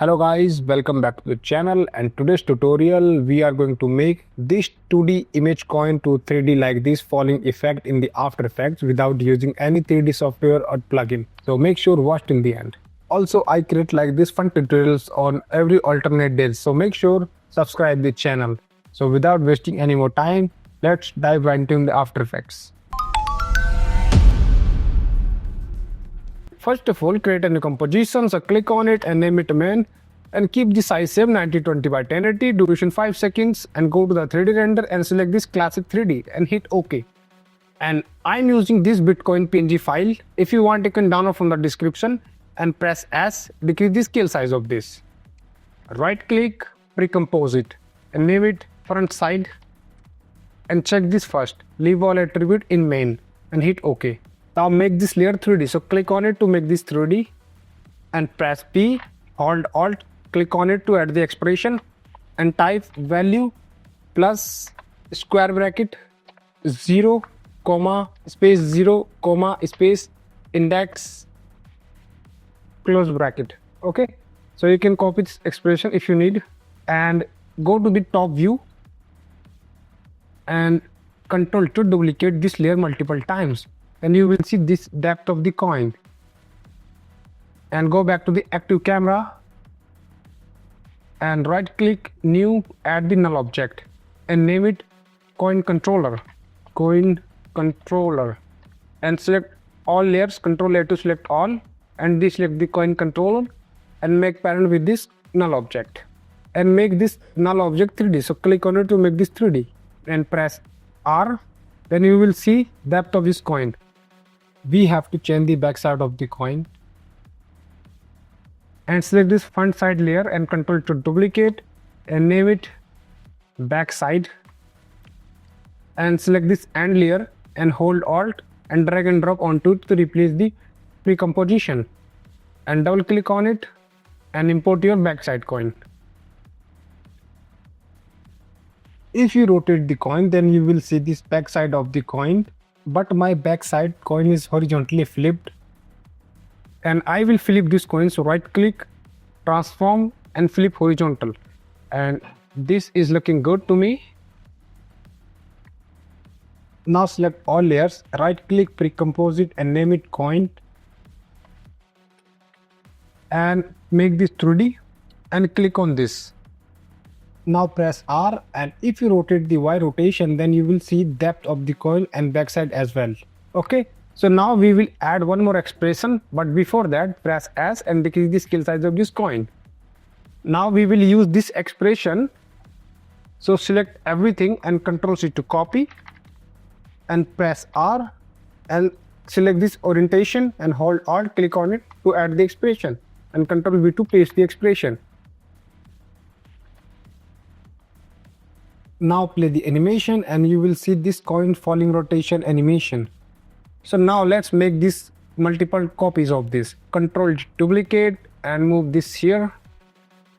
Hello guys, welcome back to the channel, and today's tutorial we are going to make this 2D image coin to 3D like this falling effect in the After Effects without using any 3D software or plugin. So make sure watch till the end. Also, I create like this fun tutorials on every alternate days, so make sure subscribe the channel. So without wasting any more time, let's dive right into the After Effects. First of all, create a new composition, so click on it and name it main, and keep the size same 9020 by 1080, duration 5 seconds, and go to the 3D render and select this classic 3D and hit OK. And I'm using this Bitcoin PNG file. If you want, you can download from the description and press S, decrease the scale size of this. Right click, recompose it, and name it front side, and check this first, leave all attribute in main, and hit OK. Now make this layer 3D, so click on it to make this 3D and press P, hold Alt, click on it to add the expression and type value plus square bracket 0, space 0, space index close bracket. Okay, so you can copy this expression if you need, and go to the top view and Control to duplicate this layer multiple times, and you will see this depth of the coin. And go back to the active camera and right click new, add the null object and name it coin controller, and select all layers, Control A to select all, and deselect the coin controller and make parent with this null object and make this null object 3D. So click on it to make this 3D and press R. Then you will see depth of this coin. We have to change the backside of the coin and select this front side layer and Control to duplicate and name it backside, and select this end layer and hold Alt and drag and drop onto it to replace the pre-composition, and double click on it and import your backside coin. If you rotate the coin, then you will see this backside of the coin, but my backside coin is horizontally flipped, and I will flip this coin. So right click, transform and flip horizontal, and this is looking good to me. Now select all layers, right click, pre-compose it and name it coin, and make this 3D and click on this. Now press R, and if you rotate the Y rotation, then you will see depth of the coin and backside as well. Okay, so now we will add one more expression, but before that press S and decrease the scale size of this coin. Now we will use this expression, so select everything and Control C to copy and press R and select this orientation and hold Alt, click on it to add the expression and Control V to paste the expression. Now play the animation and you will see this coin falling rotation animation. So now let's make this multiple copies of this. Control duplicate and move this here.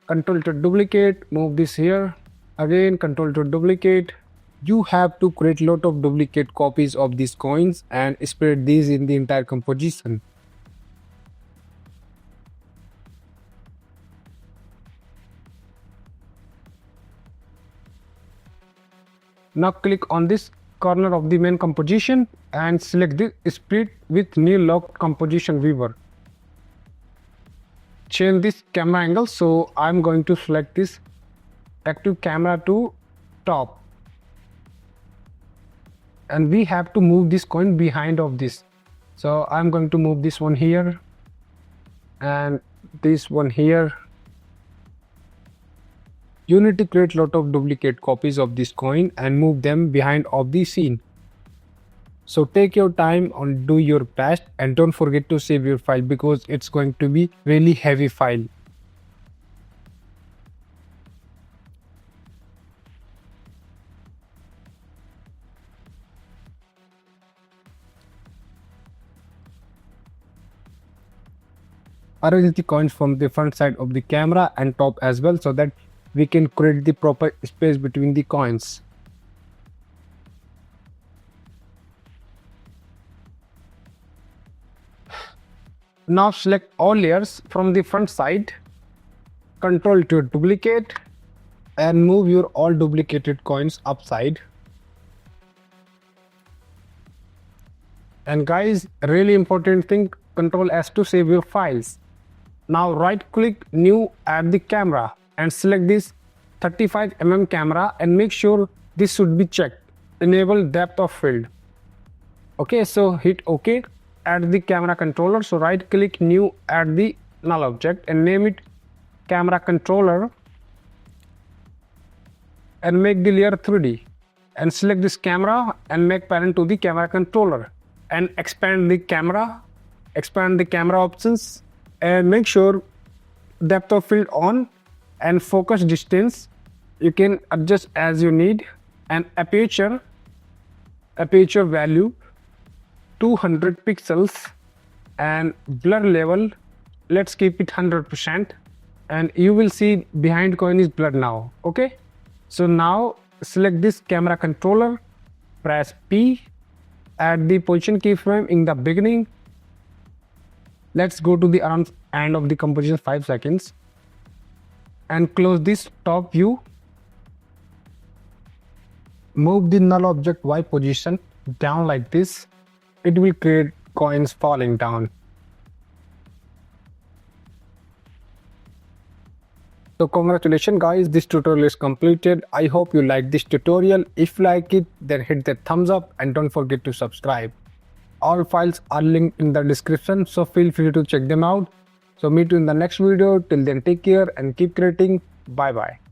Control to duplicate, move this here. Again Control to duplicate. You have to create lot of duplicate copies of these coins and spread these in the entire composition. Now click on this corner of the main composition and select the split with new lock composition viewer. Change this camera angle, so I'm going to select this active camera to top, and we have to move this coin behind of this. So I'm going to move this one here and this one here. You need to create lot of duplicate copies of this coin and move them behind of the scene. So take your time and do your best, and don't forget to save your file because it's going to be really heavy file. Arrange the coins from the front side of the camera and top as well, so that we can create the proper space between the coins. Now select all layers from the front side Control to duplicate and move your all duplicated coins upside. And guys, really important thing, Control S to save your files. Now right click new, add the camera and select this 35mm camera and make sure this should be checked. Enable depth of field. Okay, so hit OK, add the camera controller. So right click new, add the null object and name it camera controller and make the layer 3D and select this camera and make parent to the camera controller and expand the camera options and make sure depth of field on and focus distance you can adjust as you need, and aperture value 200 pixels and blur level let's keep it 100% and you will see behind coin is blurred now. Okay, so now select this camera controller, press P, add the position keyframe in the beginning. Let's go to the around end of the composition 5 seconds and close this top view. Move the null object Y position down like this. It will create coins falling down. So congratulations guys, this tutorial is completed. I hope you like this tutorial. If you like it, then hit the thumbs up and don't forget to subscribe. All files are linked in the description, so feel free to check them out. So meet you in the next video. Till then, take care and keep creating. Bye bye.